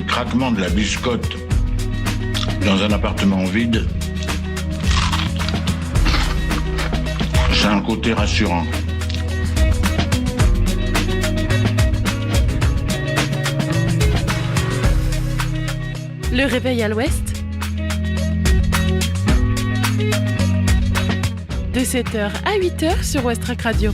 le craquement de la biscotte dans un appartement vide, c'est un côté rassurant. Le réveil à l'ouest, de 7h à 8h sur Westrack Radio.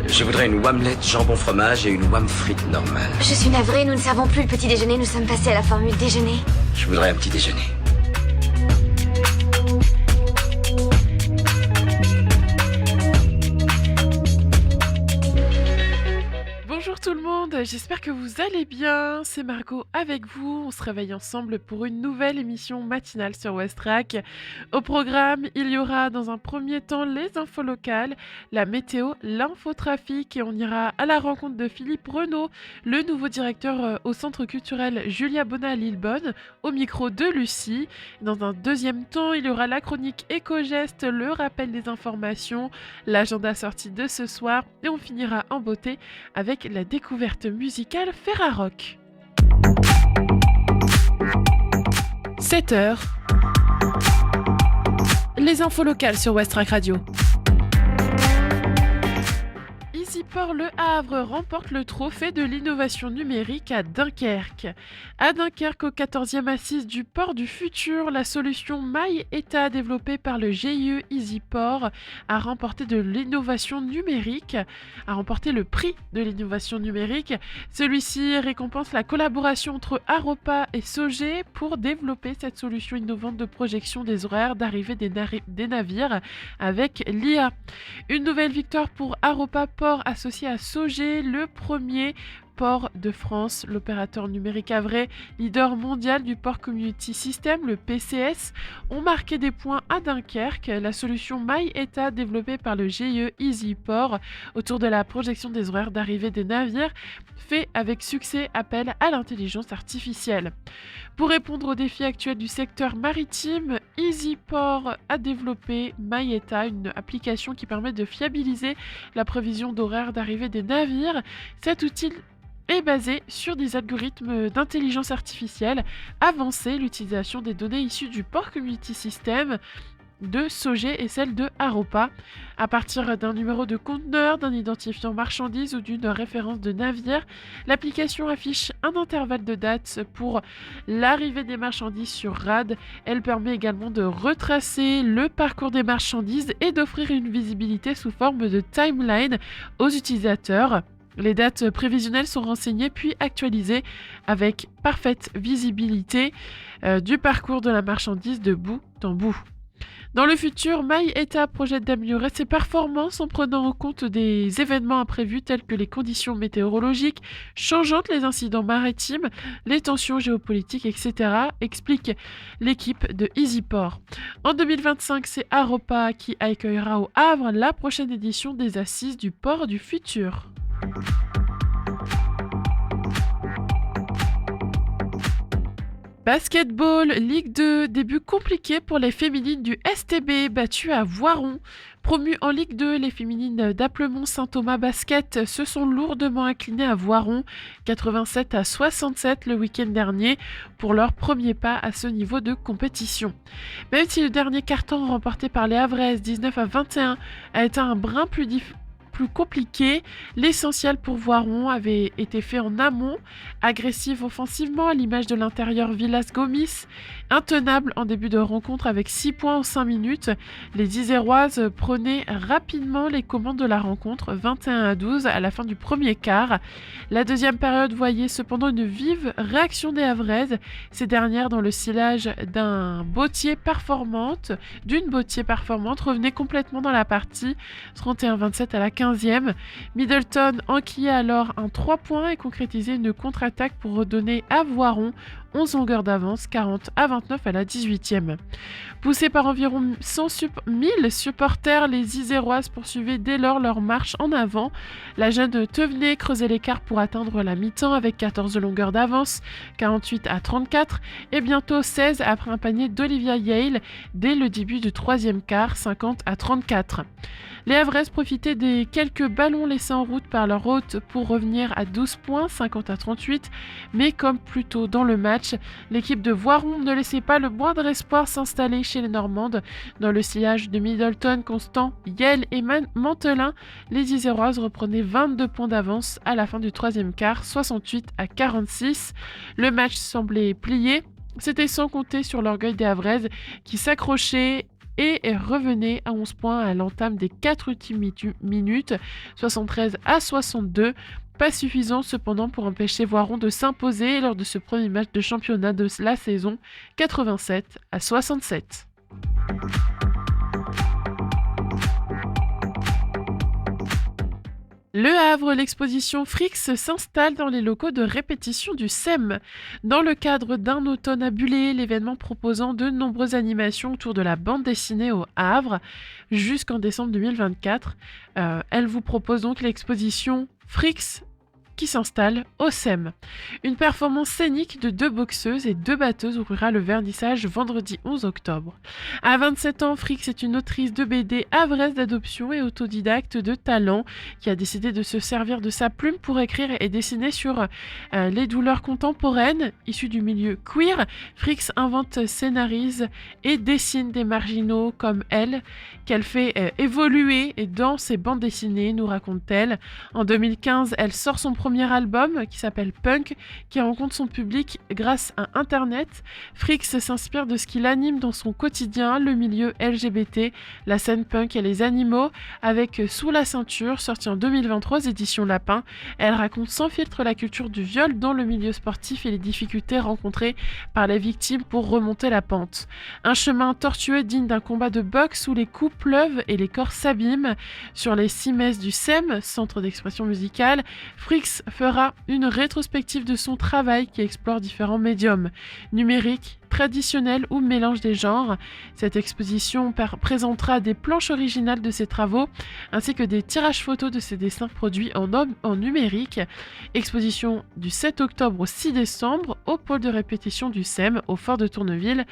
Je voudrais une omelette jambon fromage et une omelette frite normale. Je suis navrée, nous ne servons plus le petit déjeuner, nous sommes passés à la formule déjeuner. Je voudrais un petit déjeuner. Bonjour tout le monde, j'espère que vous allez bien, c'est Margot avec vous, on se réveille ensemble pour une nouvelle émission matinale sur Westrack. Au programme, il y aura dans un premier temps les infos locales, la météo, l'infotrafic et on ira à la rencontre de Philippe Renaud, le nouveau directeur au centre culturel Julia Bonnat à Lillebonne, au micro de Lucie. Dans un deuxième temps, il y aura la chronique Éco-Geste, le rappel des informations, l'agenda sorti de ce soir et on finira en beauté avec la découverte musicale Ferrarock. 7h. Les infos locales sur Westrack Radio. EasyPort Le Havre remporte le trophée de l'innovation numérique à Dunkerque. À Dunkerque, au 14e assise du port du futur, la solution MyETA développée par le GIE EasyPort a remporté de l'innovation numérique, a remporté le prix de l'innovation numérique. Celui-ci récompense la collaboration entre Aropa et Sogé pour développer cette solution innovante de projection des horaires d'arrivée des navires avec l'IA. Une nouvelle victoire pour Aropa Port associé à Sogé, le premier port de France. L'opérateur numérique havrais, leader mondial du Port Community System, le PCS, ont marqué des points à Dunkerque. La solution MyETA développée par le GIE EasyPort autour de la projection des horaires d'arrivée des navires fait avec succès appel à l'intelligence artificielle. Pour répondre aux défis actuels du secteur maritime, EasyPort a développé MyETA, une application qui permet de fiabiliser la prévision d'horaires d'arrivée des navires. Cet outil est basé sur des algorithmes d'intelligence artificielle avancés, l'utilisation des données issues du Port Community System de Sogé et celle de Aropa. À partir d'un numéro de conteneur, d'un identifiant marchandise ou d'une référence de navire, l'application affiche un intervalle de date pour l'arrivée des marchandises sur RAD. Elle permet également de retracer le parcours des marchandises et d'offrir une visibilité sous forme de timeline aux utilisateurs. Les dates prévisionnelles sont renseignées puis actualisées avec parfaite visibilité du parcours de la marchandise de bout en bout. Dans le futur, MyETA projette d'améliorer ses performances en prenant en compte des événements imprévus tels que les conditions météorologiques changeantes, les incidents maritimes, les tensions géopolitiques, etc., explique l'équipe de EasyPort. En 2025, c'est Aropa qui accueillera au Havre la prochaine édition des Assises du Port du Futur. Basketball, Ligue 2, début compliqué pour les féminines du STB battues à Voiron. Promues en Ligue 2, les féminines d'Applemont-Saint-Thomas Basket se sont lourdement inclinées à Voiron, 87-67 le week-end dernier, pour leur premier pas à ce niveau de compétition. Même si le dernier carton remporté par les Havraises, 19-21, a été un brin plus compliqué, l'essentiel pour Voiron avait été fait en amont, agressive offensivement à l'image de l'intérieur Villas-Gomis, intenable en début de rencontre avec 6 points en 5 minutes. Les Iséroises prenaient rapidement les commandes de la rencontre, 21-12 à la fin du premier quart. La deuxième période voyait cependant une vive réaction des Havraises, ces dernières dans le sillage d'une Bautier performante, revenaient complètement dans la partie, 31-27 à la 15e. Middleton enquillait alors un 3 points et concrétisait une contre-attaque pour redonner à Voiron 11 longueurs d'avance, 40 à 29 à la 18e. Poussés par environ 1000 supporters, les Iséroises poursuivaient dès lors leur marche en avant. La jeune Thévenet creusait l'écart pour atteindre la mi-temps avec 14 longueurs d'avance, 48 à 34 et bientôt 16 après un panier d'Olivia Yale dès le début du troisième quart, 50 à 34. Les Havraises profitaient des quelques ballons laissés en route par leur hôte pour revenir à 12 points, 50 à 38, mais comme plus tôt dans le match, l'équipe de Voiron ne laissait pas le moindre espoir s'installer chez les Normandes. Dans le sillage de Middleton, Constant, Yale et Mantelin, les Iséroises reprenaient 22 points d'avance à la fin du troisième quart, 68 à 46. Le match semblait plié. C'était sans compter sur l'orgueil des Havraises qui s'accrochaient et revenait à 11 points à l'entame des 4 ultimes minutes, 73 à 62. Pas suffisant cependant pour empêcher Voiron de s'imposer lors de ce premier match de championnat de la saison, 87 à 67. Le Havre, l'exposition Frix s'installe dans les locaux de répétition du SEM. Dans le cadre d'un automne à Bullé, l'événement proposant de nombreuses animations autour de la bande dessinée au Havre jusqu'en décembre 2024. Elle vous propose donc l'exposition Frix qui s'installe au SEM. Une performance scénique de 2 boxeuses et 2 batteuses ouvrira le vernissage vendredi 11 octobre. À 27 ans, Frix est une autrice de BD havraise d'adoption et autodidacte de talent qui a décidé de se servir de sa plume pour écrire et dessiner sur les douleurs contemporaines issues du milieu queer. Frix invente, scénarise et dessine des marginaux comme elle, qu'elle fait évoluer dans ses bandes dessinées, nous raconte-t-elle. En 2015, elle sort son premier album qui s'appelle Punk, qui rencontre son public grâce à Internet. Frix s'inspire de ce qui l'anime dans son quotidien, le milieu LGBT, la scène punk et les animaux, avec Sous la ceinture, sorti en 2023, édition Lapin. Elle raconte sans filtre la culture du viol dans le milieu sportif et les difficultés rencontrées par les victimes pour remonter la pente. Un chemin tortueux digne d'un combat de boxe où les coups pleuvent et les corps s'abîment. Sur les 6 messes du SEM, Centre d'expression musicale, Frix fera une rétrospective de son travail qui explore différents médiums, numériques, traditionnels ou mélange des genres. Cette exposition présentera des planches originales de ses travaux, ainsi que des tirages photos de ses dessins produits en numérique. Exposition du 7 octobre au 6 décembre au pôle de répétition du SEM au Fort de Tourneville.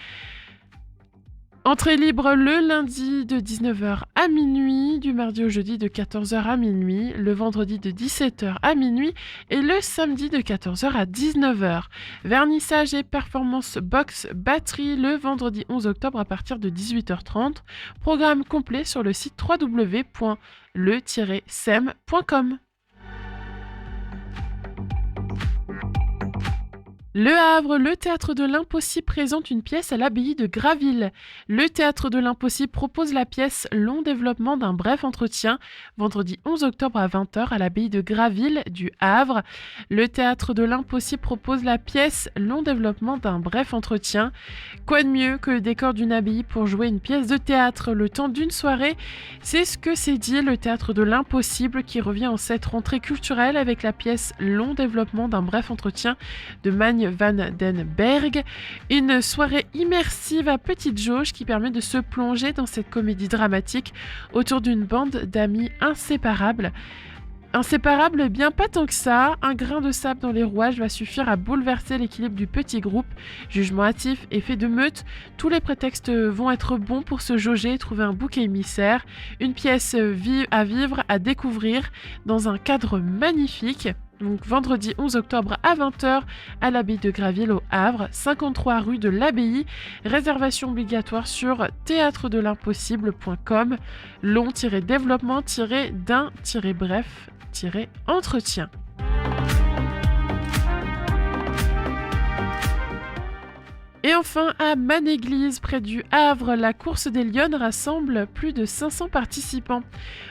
Entrée libre le lundi de 19h à minuit, du mardi au jeudi de 14h à minuit, le vendredi de 17h à minuit et le samedi de 14h à 19h. Vernissage et performance box batterie le vendredi 11 octobre à partir de 18h30. Programme complet sur le site www.le-sem.com. Le Havre, le Théâtre de l'Impossible présente une pièce à l'abbaye de Graville. Le Théâtre de l'Impossible propose la pièce Long développement d'un bref entretien, vendredi 11 octobre à 20h à l'abbaye de Graville du Havre. Le Théâtre de l'Impossible propose la pièce Long développement d'un bref entretien. Quoi de mieux que le décor d'une abbaye pour jouer une pièce de théâtre le temps d'une soirée? C'est ce que s'est dit le Théâtre de l'Impossible qui revient en cette rentrée culturelle avec la pièce Long développement d'un bref entretien de Magne Van den Berg, une soirée immersive à petite jauge qui permet de se plonger dans cette comédie dramatique autour d'une bande d'amis inséparables. Inséparables, bien pas tant que ça, un grain de sable dans les rouages va suffire à bouleverser l'équilibre du petit groupe. Jugement hâtif, effet de meute, tous les prétextes vont être bons pour se jauger et trouver un bouc émissaire. Une pièce à vivre, à découvrir, dans un cadre magnifique. Donc vendredi 11 octobre à 20h à l'abbaye de Graville au Havre, 53 rue de l'Abbaye. Réservation obligatoire sur théâtredelimpossible.com. Long-développement-d'un-bref-entretien. Et enfin, à Manéglise, près du Havre, la course des Lyonnes rassemble plus de 500 participants.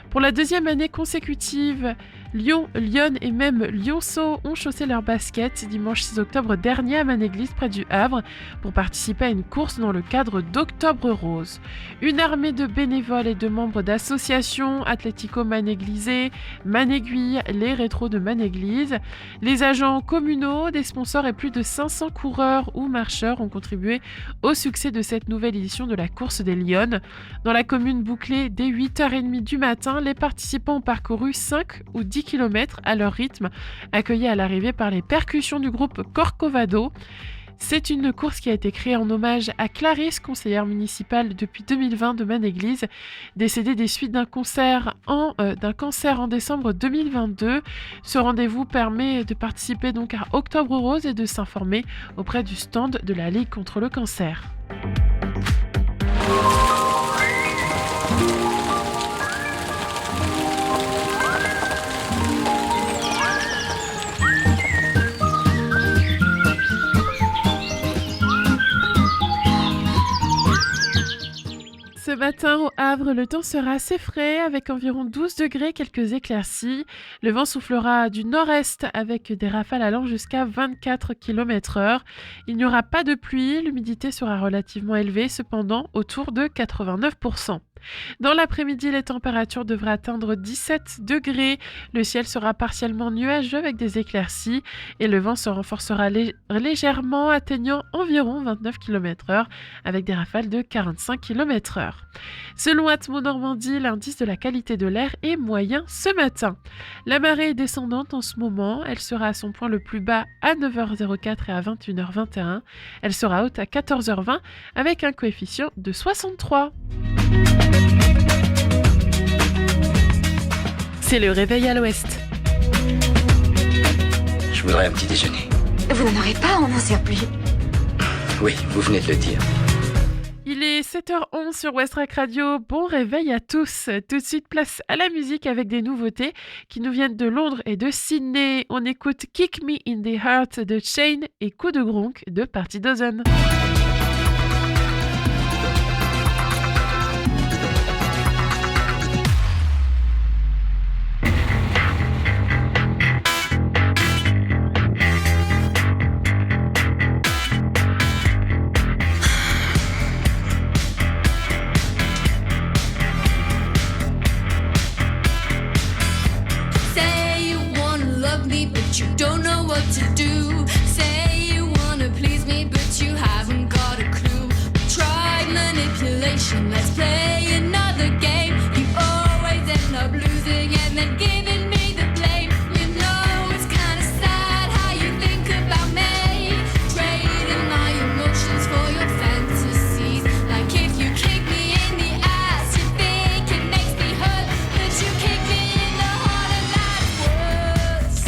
Pour la 2e année consécutive, Lyon, Lyon et même Lyonceau ont chaussé leurs baskets dimanche 6 octobre dernier à Manéglise près du Havre pour participer à une course dans le cadre d'Octobre Rose. Une armée de bénévoles et de membres d'associations Atlético Manéglisé, Manéguille, les rétros de Manéglise, les agents communaux, des sponsors et plus de 500 coureurs ou marcheurs ont contribué au succès de cette nouvelle édition de la course des Lyonnes. Dans la commune bouclée, dès 8h30 du matin, les participants ont parcouru 5 ou 10 km à leur rythme, accueillis à l'arrivée par les percussions du groupe Corcovado. C'est une course qui a été créée en hommage à Clarisse, conseillère municipale depuis 2020 de Manéglise, décédée des suites d'un cancer en décembre 2022. Ce rendez-vous permet de participer donc à Octobre Rose et de s'informer auprès du stand de la Ligue contre le cancer. Ce matin au Havre, le temps sera assez frais avec environ 12 degrés, quelques éclaircies. Le vent soufflera du nord-est avec des rafales allant jusqu'à 24 km/h. Il n'y aura pas de pluie, l'humidité sera relativement élevée, cependant autour de 89%. Dans l'après-midi, les températures devraient atteindre 17 degrés. Le ciel sera partiellement nuageux avec des éclaircies et le vent se renforcera légèrement, atteignant environ 29 km/h avec des rafales de 45 km/h. Selon Atmo Normandie, l'indice de la qualité de l'air est moyen ce matin. La marée est descendante en ce moment. Elle sera à son point le plus bas à 9h04 et à 21h21. Elle sera haute à 14h20 avec un coefficient de 63. C'est le réveil à l'ouest. Je voudrais un petit déjeuner. Vous n'en aurez pas, on n'en sert plus. Oui, vous venez de le dire. Il est 7h11 sur Westrack Radio. Bon réveil à tous. Tout de suite, place à la musique avec des nouveautés qui nous viennent de Londres et de Sydney. On écoute Kick Me in the Heart de Chain et Coup de Gronk de Party Dozen. But you don't know what to do. Say you wanna please me, but you haven't got a clue. Try manipulation, let's play another game. You always end up losing and then giving me the blame. You know it's kinda sad how you think about me, trading my emotions for your fantasies. Like if you kick me in the ass, you think it makes me hurt, but you kick me in the heart and that's worse.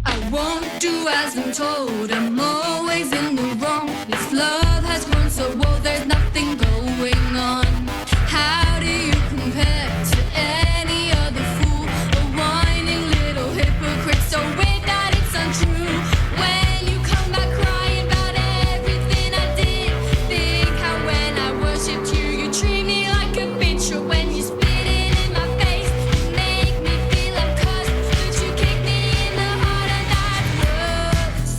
I won't do as I'm told, I'm always in the wrong. This love has grown so old, there's nothing going on. How do you compare to any other fool? A whining little hypocrite, so weird that it's untrue. When you come back crying about everything I did, think how when I worshipped you, you treat me like a bitch. Or when you spit it in my face, you make me feel I'm cussed, but you kick me in the heart and that's worse.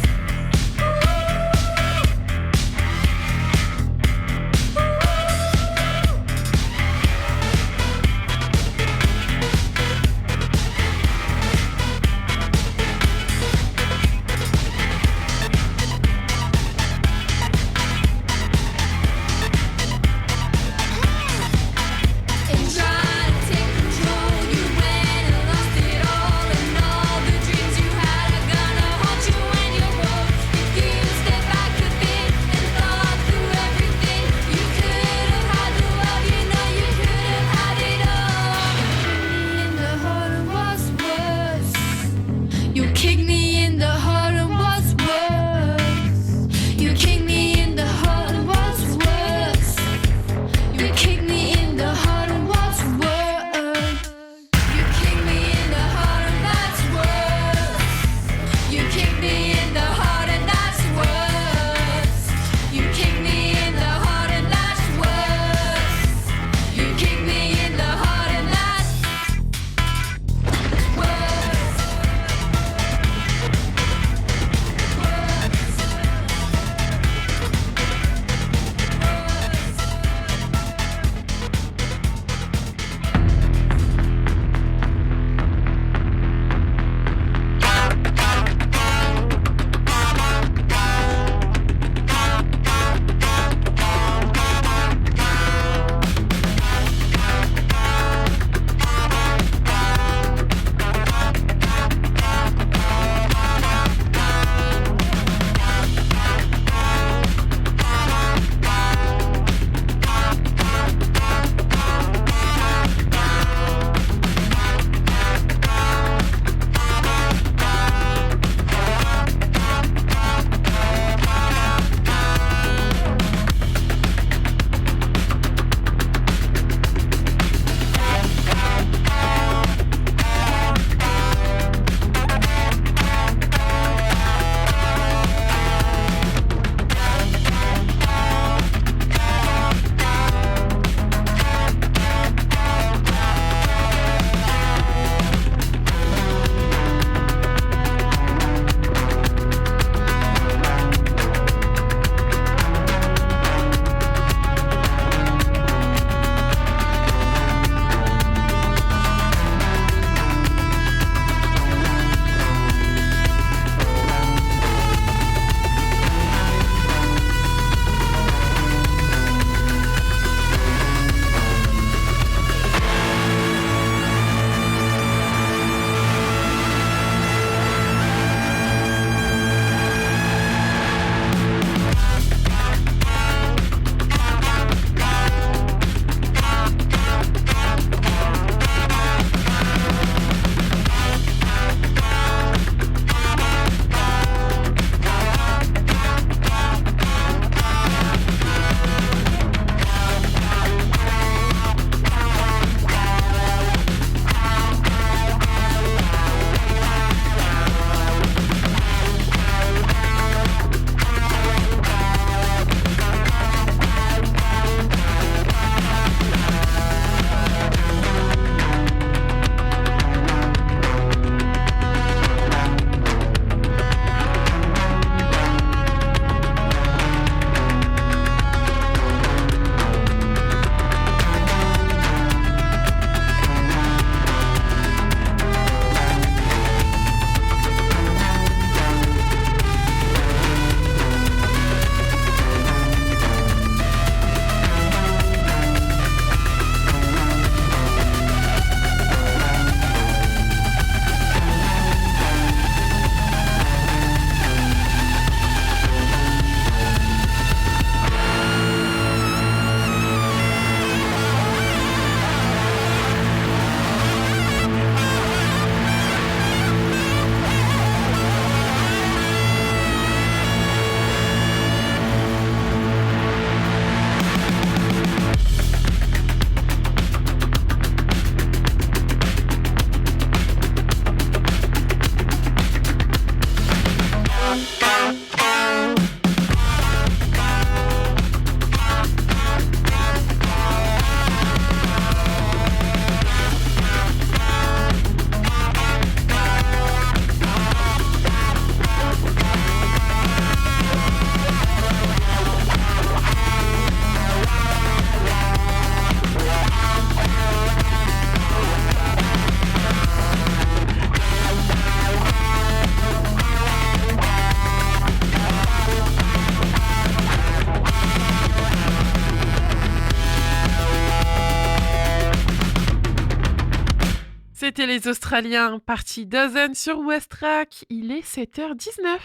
C'était les Australiens, partie Dozen sur West Track. Il est 7h19.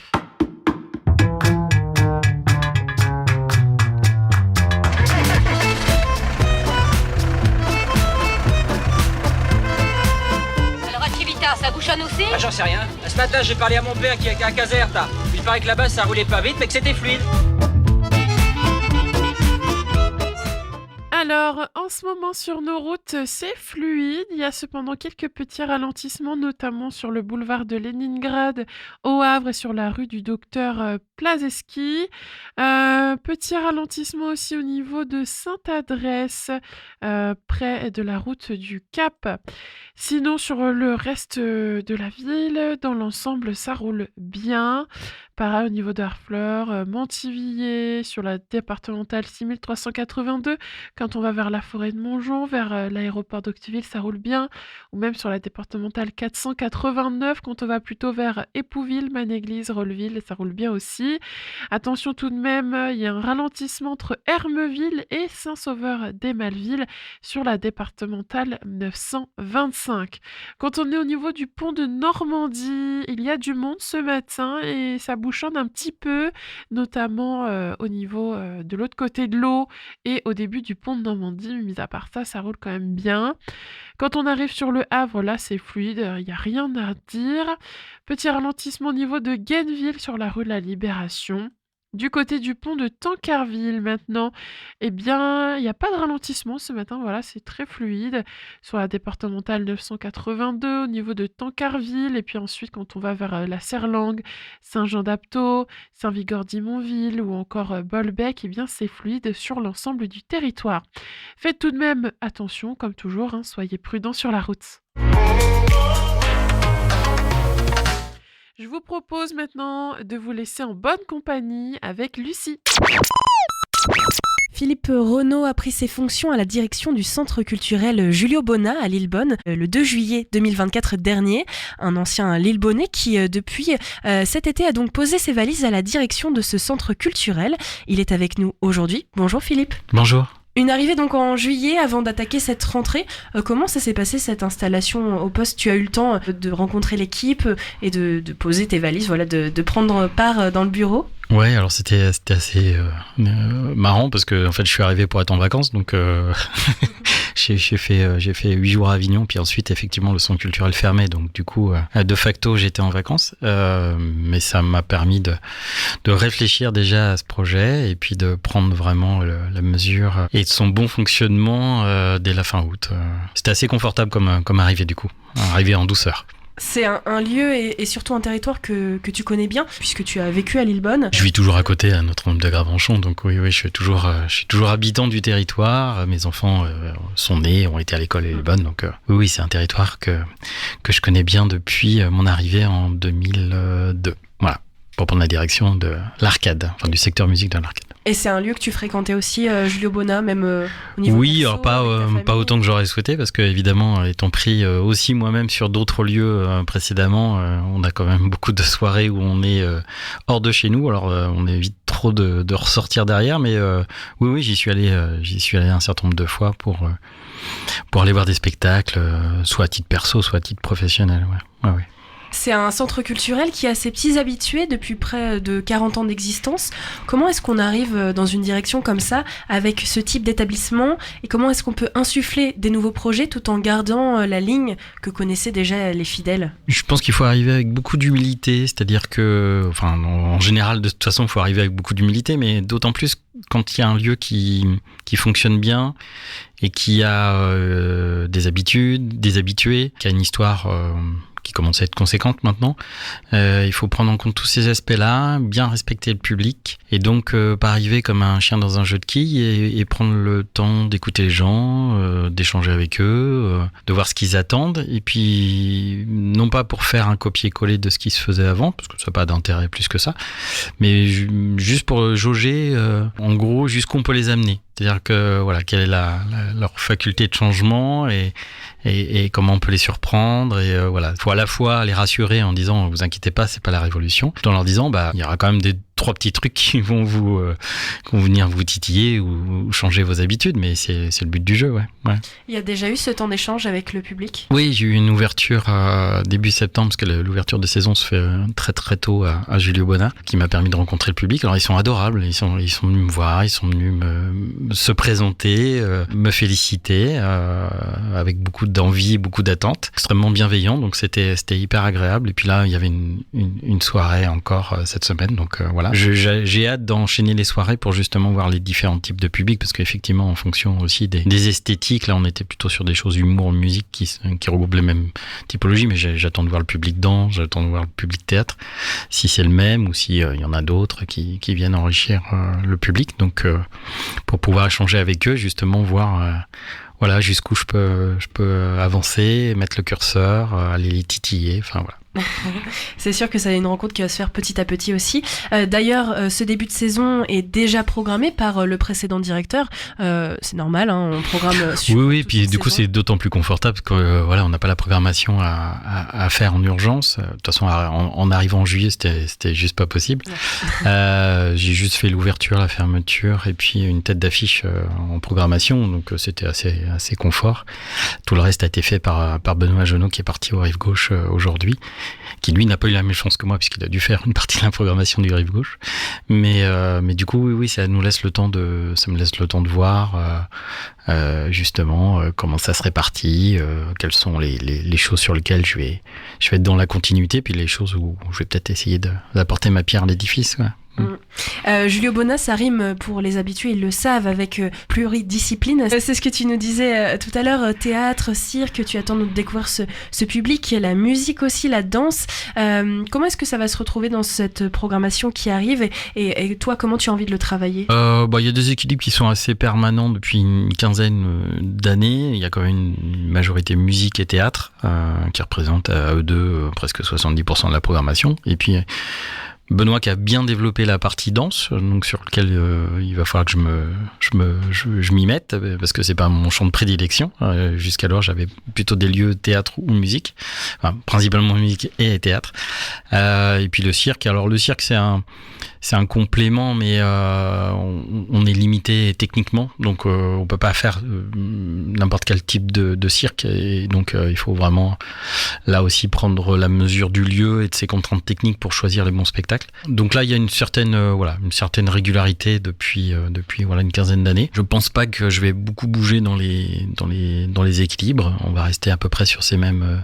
Alors Activita, ça bouchonne aussi? Ah, j'en sais rien. Ce matin, j'ai parlé à mon père qui est à Caserta. Il paraît que là-bas, ça roulait pas vite, mais que c'était fluide. Alors, en ce moment sur nos routes, c'est fluide. Il y a cependant quelques petits ralentissements, notamment sur le boulevard de Leningrad, au Havre et sur la rue du Docteur Plazeski. Petit ralentissement aussi au niveau de Sainte-Adresse, près de la route du Cap. Sinon, sur le reste de la ville, dans l'ensemble, ça roule bien. Pareil au niveau d'Harfleur, Montivilliers, sur la départementale 6382, quand on va vers la forêt de Montjon, vers l'aéroport d'Octeville, ça roule bien. Ou même sur la départementale 489, quand on va plutôt vers Épouville, Manéglise, Rolleville, ça roule bien aussi. Attention tout de même, il y a un ralentissement entre Hermeville et Saint-Sauveur-des-Malvilles sur la départementale 925. Quand on est au niveau du pont de Normandie, il y a du monde ce matin et ça bouchonne un petit peu, notamment au niveau de l'autre côté de l'eau et au début du pont de Normandie. Mais mis à part ça roule quand même bien. Quand on arrive sur le Havre, là c'est fluide, il n'y a rien à dire. Petit ralentissement au niveau de Guenneville sur la rue de la Libération. Du côté du pont de Tancarville maintenant, eh bien, il n'y a pas de ralentissement ce matin, voilà, c'est très fluide. Sur la départementale 982 au niveau de Tancarville, et puis ensuite quand on va vers la Serlangue, Saint-Jean-d'Apto, Saint-Vigor-d'Imonville ou encore Bolbec, eh bien c'est fluide sur l'ensemble du territoire. Faites tout de même attention, comme toujours, soyez prudents sur la route. Je vous propose maintenant de vous laisser en bonne compagnie avec Lucie. Philippe Renaud a pris ses fonctions à la direction du centre culturel Julio Bona à Lillebonne le 2 juillet 2024 dernier. Un ancien Lillebonnais qui, depuis cet été, a donc posé ses valises à la direction de ce centre culturel. Il est avec nous aujourd'hui. Bonjour Philippe. Bonjour. Une arrivée donc en juillet avant d'attaquer cette rentrée. Comment ça s'est passé cette installation au poste? Tu as eu le temps de rencontrer l'équipe et de poser tes valises, voilà, de prendre part dans le bureau? Ouais, alors c'était assez marrant parce que en fait je suis arrivé pour être en vacances, donc j'ai fait 8 jours à Avignon, puis ensuite effectivement le centre culturel fermé, donc du coup de facto j'étais en vacances, mais ça m'a permis de réfléchir déjà à ce projet et puis de prendre vraiment la mesure et de son bon fonctionnement dès la fin août. C'était assez confortable comme arrivée du coup, arrivée en douceur. C'est un lieu et surtout un territoire que tu connais bien, puisque tu as vécu à Lillebonne. Je vis toujours à côté, à Notre-Dame de Gravenchon, donc oui, je suis toujours habitant du territoire. Mes enfants sont nés, ont été à l'école à Lillebonne, donc oui, c'est un territoire que je connais bien depuis mon arrivée en 2002. Voilà, pour prendre la direction de l'Arcade, enfin du secteur musique de l'Arcade. Et c'est un lieu que tu fréquentais aussi, Julio Bona, même au niveau oui, perso, alors pas autant que j'aurais souhaité, parce que évidemment, étant pris aussi moi-même sur d'autres lieux précédemment, on a quand même beaucoup de soirées où on est hors de chez nous. Alors on évite trop de ressortir derrière, mais oui, j'y suis allé un certain nombre de fois pour aller voir des spectacles, soit à titre perso, soit à titre professionnel. Ouais. C'est un centre culturel qui a ses petits habitués depuis près de 40 ans d'existence. Comment est-ce qu'on arrive dans une direction comme ça, avec ce type d'établissement, et comment est-ce qu'on peut insuffler des nouveaux projets tout en gardant la ligne que connaissaient déjà les fidèles? Je pense qu'il faut arriver avec beaucoup d'humilité, c'est-à-dire que, enfin, en général, de toute façon, il faut arriver avec beaucoup d'humilité, mais d'autant plus quand il y a un lieu qui fonctionne bien et qui a des habitudes, des habitués, qui a une histoire qui commence à être conséquente maintenant. Il faut prendre en compte tous ces aspects-là, bien respecter le public, et donc pas arriver comme un chien dans un jeu de quilles et prendre le temps d'écouter les gens, d'échanger avec eux, de voir ce qu'ils attendent, et puis non pas pour faire un copier-coller de ce qui se faisait avant, parce que ça n'a pas d'intérêt plus que ça, mais juste pour jauger, en gros, jusqu'où on peut les amener. C'est-à-dire que voilà, quelle est leur faculté de changement et comment on peut les surprendre, et voilà, faut à la fois les rassurer en disant vous inquiétez pas, c'est pas la révolution, tout en leur disant il y aura quand même 3 petits trucs qui vont venir vous titiller ou changer vos habitudes, mais c'est le but du jeu, ouais. Il y a déjà eu ce temps d'échange avec le public ? Oui, j'ai eu une ouverture début septembre, parce que l'ouverture de saison se fait très très tôt à Julio Bona, qui m'a permis de rencontrer le public. Alors ils sont adorables, ils sont venus me voir, ils sont venus se présenter, me féliciter, avec beaucoup d'envie, beaucoup d'attente, extrêmement bienveillant, donc c'était hyper agréable. Et puis là, il y avait une soirée encore cette semaine, donc voilà. J'ai hâte d'enchaîner les soirées pour justement voir les différents types de publics, parce qu'effectivement, en fonction aussi des esthétiques, là on était plutôt sur des choses humour, musique qui regroupent les mêmes typologies, mais j'attends de voir le public danse, j'attends de voir le public théâtre, si c'est le même ou si il y en a d'autres qui viennent enrichir le public, donc pour pouvoir échanger avec eux, justement voir voilà, jusqu'où je peux avancer, mettre le curseur, aller les titiller, enfin voilà. C'est sûr que ça est une rencontre qui va se faire petit à petit aussi. D'ailleurs, ce début de saison est déjà programmé par le précédent directeur. C'est normal, hein, on programme sur. Oui, puis du coup, c'est d'autant plus confortable que voilà, on n'a pas la programmation à faire en urgence. De toute façon, en arrivant en juillet, c'était juste pas possible. J'ai juste fait l'ouverture, la fermeture et puis une tête d'affiche en programmation, donc c'était assez confort. Tout le reste a été fait par Benoît Genot qui est parti au Rive Gauche aujourd'hui, qui lui n'a pas eu la même chance que moi puisqu'il a dû faire une partie de la programmation du Rive Gauche, mais du coup oui, ça me laisse le temps de voir justement comment ça se répartit, quelles sont les choses sur lesquelles je vais être dans la continuité, puis les choses où je vais peut-être essayer d'apporter ma pierre à l'édifice, ouais. Julio Bona, ça rime, pour les habitués, ils le savent, avec pluridiscipline. C'est ce que tu nous disais tout à l'heure, théâtre, cirque, tu attends de découvrir ce public, la musique aussi, la danse. Comment est-ce que ça va se retrouver dans cette programmation qui arrive et toi, comment tu as envie de le travailler ? Y a des équilibres qui sont assez permanents depuis une quinzaine d'années. Il y a quand même une majorité musique et théâtre qui représentent à eux deux presque 70% de la programmation. Et puis Benoît qui a bien développé la partie danse, donc sur lequel il va falloir que je m'y mette, parce que c'est pas mon champ de prédilection. Jusqu'alors, j'avais plutôt des lieux théâtre ou musique, enfin, principalement musique et théâtre. Et puis le cirque. Alors le cirque, c'est un complément, mais on est limité techniquement, donc on peut pas faire n'importe quel type de cirque, et donc il faut vraiment là aussi prendre la mesure du lieu et de ses contraintes techniques pour choisir les bons spectacles. Donc là, il y a une certaine régularité depuis une quinzaine d'années. Je pense pas que je vais beaucoup bouger dans les équilibres. On va rester à peu près sur ces mêmes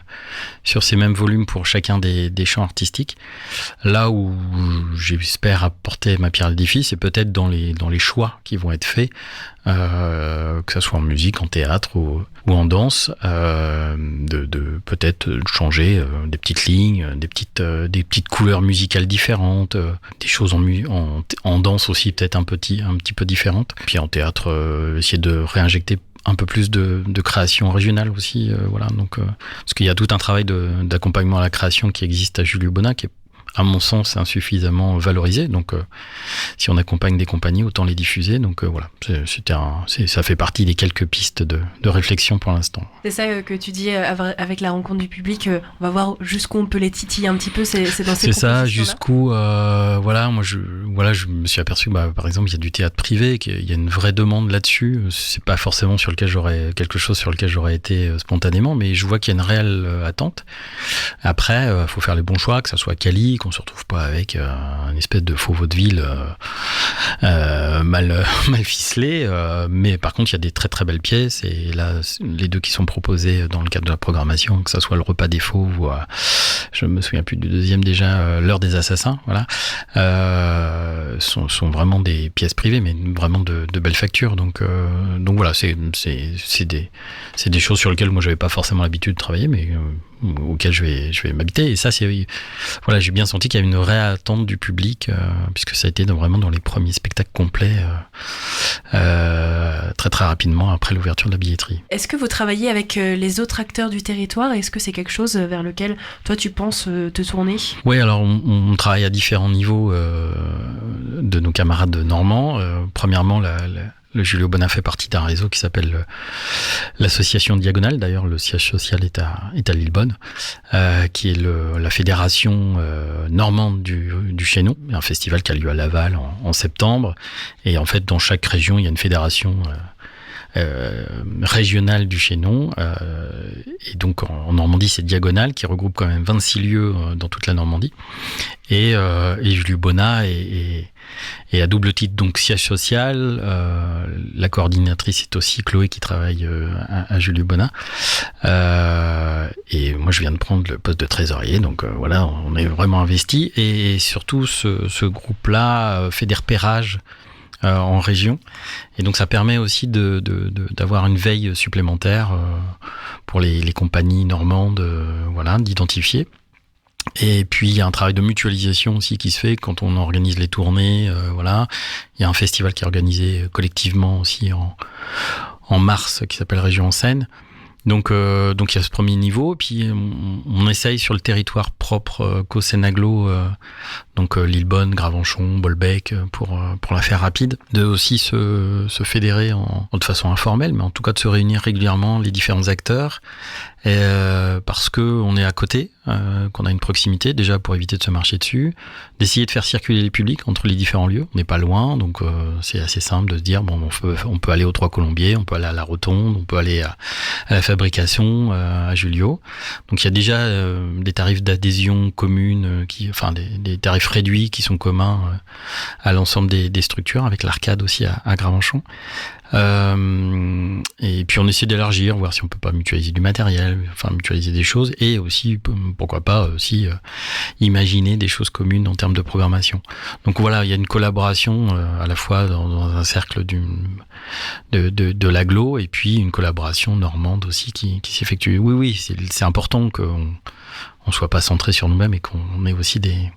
volumes pour chacun des champs artistiques. Là où j'espère apporter ma pierre à l'édifice, c'est peut-être dans les choix qui vont être faits, que ça soit en musique, en théâtre ou en danse, de peut-être changer des petites lignes, des petites couleurs musicales différentes, des choses en danse aussi peut-être un petit peu différentes. Puis en théâtre, essayer de réinjecter un peu plus de création régionale aussi, voilà. Donc parce qu'il y a tout un travail d'accompagnement à la création qui existe à Julio Bona, qui est à mon sens insuffisamment valorisé, donc si on accompagne des compagnies, autant les diffuser, donc voilà, ça fait partie des quelques pistes de réflexion pour l'instant. C'est ça que tu dis avec la rencontre du public, on va voir jusqu'où on peut les titiller un petit peu, c'est dans ces propositions-là. C'est ça, jusqu'où moi je me suis aperçu que par exemple il y a du théâtre privé, qu'il y a une vraie demande là-dessus, c'est pas forcément quelque chose sur lequel j'aurais été spontanément, mais je vois qu'il y a une réelle attente. Après faut faire les bons choix, que ça soit quali, qu'on se retrouve pas avec un espèce de faux vaudeville mal ficelé, mais par contre il y a des très très belles pièces, et là les deux qui sont proposés dans le cadre de la programmation, que ça soit le repas des faux ou je me souviens plus du deuxième déjà, l'heure des assassins, voilà, sont vraiment des pièces privées, mais vraiment de belles factures, donc voilà, c'est des choses sur lesquelles moi j'avais pas forcément l'habitude de travailler, mais auquel je vais m'habiter, et ça c'est voilà, j'ai bien senti qu'il y avait une réelle attente du public, puisque ça a été vraiment dans les premiers spectacles complets très très rapidement après l'ouverture de la billetterie. Est-ce que vous travaillez avec les autres acteurs du territoire? Est-ce que c'est quelque chose vers lequel toi tu penses te tourner? Oui, alors on travaille à différents niveaux de nos camarades normands. Premièrement, Le Julio Bona fait partie d'un réseau qui s'appelle l'association Diagonale. D'ailleurs, le siège social est à Lillebonne, qui est la fédération normande du Chaînon, un festival qui a lieu à Laval en septembre. Et en fait, dans chaque région, il y a une fédération régionale du Chaînon. Et donc, en Normandie, c'est Diagonale, qui regroupe quand même 26 lieux dans toute la Normandie. Et Julio Bona et à double titre, donc siège social. La coordinatrice est aussi Chloé qui travaille à Julio Bona. Et moi, je viens de prendre le poste de trésorier. Donc voilà, on est vraiment investi. Et surtout, ce groupe-là fait des repérages en région. Et donc, ça permet aussi d'avoir une veille supplémentaire pour les compagnies normandes, voilà, d'identifier. Et puis il y a un travail de mutualisation aussi qui se fait quand on organise les tournées, voilà. Il y a un festival qui est organisé collectivement aussi en mars qui s'appelle Région en Seine. Donc il y a ce premier niveau, puis on essaye sur le territoire propre qu'au Sénaglo, donc Lillebonne, Gravenchon, Bolbec, pour la faire rapide, de aussi se fédérer de façon informelle, mais en tout cas de se réunir régulièrement les différents acteurs, parce que on est à côté, qu'on a une proximité déjà pour éviter de se marcher dessus, d'essayer de faire circuler les publics entre les différents lieux. On n'est pas loin, donc c'est assez simple de se dire bon, on peut aller aux Trois Colombiers, on peut aller à la Rotonde, on peut aller à la Fabrication, à Julio. Donc il y a déjà des tarifs d'adhésion communes, des tarifs réduits qui sont communs à l'ensemble des structures, avec l'arcade aussi à Gravenchon. Et puis on essaie d'élargir, voir si on peut pas mutualiser du matériel, mutualiser des choses, et aussi pourquoi pas aussi imaginer des choses communes en termes de programmation. Donc voilà, il y a une collaboration à la fois dans un cercle de l'agglo, et puis une collaboration normande aussi qui s'effectue. Oui, c'est important qu'on soit pas centré sur nous-mêmes et qu'on ait aussi des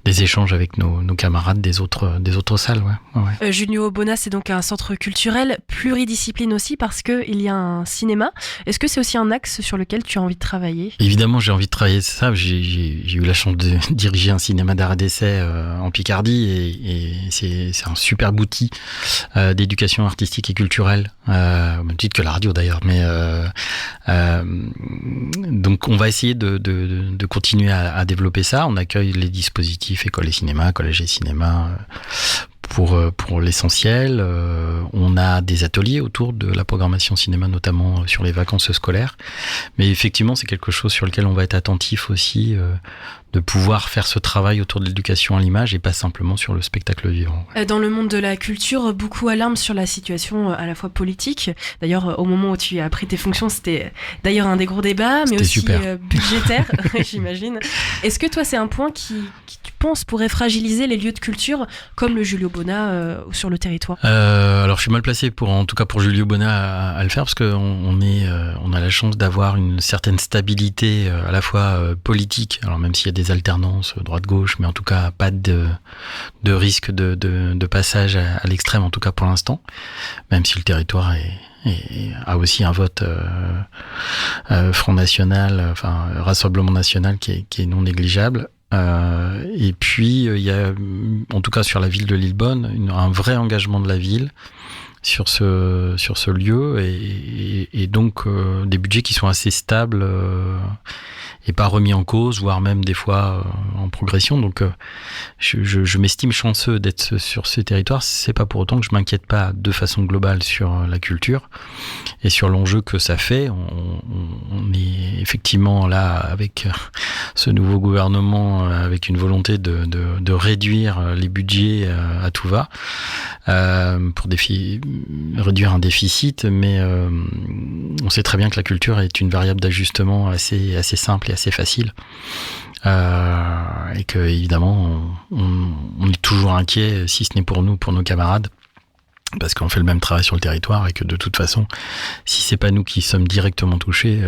échanges avec nos camarades des autres salles. Ouais. Julio Bona, c'est donc un centre culturel pluridiscipline aussi, parce qu'il y a un cinéma. Est-ce que c'est aussi un axe sur lequel tu as envie de travailler ? Évidemment, j'ai envie de travailler ça. J'ai eu la chance de diriger un cinéma d'art et d'essai en Picardie, et c'est un superbe outil d'éducation artistique et culturelle, au même titre que la radio d'ailleurs. Mais donc on va essayer de continuer à développer ça. On accueille les dispositifs école et cinéma, collège et cinéma pour l'essentiel. On a des ateliers autour de la programmation cinéma, notamment sur les vacances scolaires. Mais effectivement, c'est quelque chose sur lequel on va être attentif aussi, de pouvoir faire ce travail autour de l'éducation à l'image et pas simplement sur le spectacle vivant. Dans le monde de la culture, beaucoup alarment sur la situation à la fois politique. D'ailleurs, au moment où tu as pris tes fonctions, c'était d'ailleurs un des gros débats, mais aussi budgétaire, j'imagine. Est-ce que toi, c'est un point qui tu penses pourrait fragiliser les lieux de culture comme le Julio Bona sur le territoire ? Alors, je suis mal placé en tout cas pour Julio Bona à le faire, parce qu'on a la chance d'avoir une certaine stabilité à la fois politique. Alors même s'il y a des alternances droite-gauche, mais en tout cas pas de risque de passage à l'extrême, en tout cas pour l'instant, même si le territoire a aussi un vote Front National, Rassemblement National qui est non négligeable. Et puis il y a, en tout cas sur la ville de Lillebonne, un vrai engagement de la ville sur ce lieu, et donc des budgets qui sont assez stables et pas remis en cause, voire même des fois en progression. Donc je m'estime chanceux d'être sur ces territoires. C'est pas pour autant que je m'inquiète pas de façon globale sur la culture et sur l'enjeu que ça fait. On est effectivement là avec ce nouveau gouvernement, avec une volonté de réduire les budgets à tout va, pour réduire un déficit, mais on sait très bien que la culture est une variable d'ajustement assez simple et assez facile, et que évidemment on est toujours inquiet, si ce n'est pour nous, pour nos camarades, parce qu'on fait le même travail sur le territoire, et que de toute façon, si c'est pas nous qui sommes directement touchés,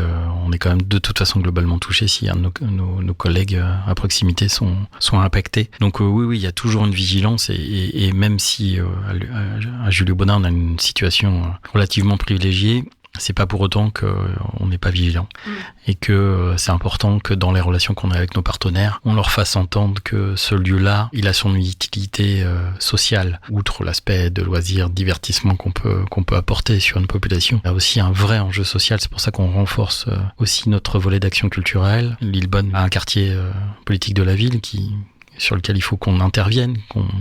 on est quand même de toute façon globalement touchés si un de nos collègues à proximité sont impactés. Donc oui, il y a toujours une vigilance, et même si à Julio Bona on a une situation relativement privilégiée, c'est pas pour autant qu'on n'est pas vigilant. Et que c'est important que dans les relations qu'on a avec nos partenaires, on leur fasse entendre que ce lieu-là, il a son utilité sociale. Outre l'aspect de loisirs, divertissement qu'on peut apporter sur une population, il y a aussi un vrai enjeu social. C'est pour ça qu'on renforce aussi notre volet d'action culturelle. Lillebonne a un quartier politique de la ville sur lequel il faut qu'on intervienne,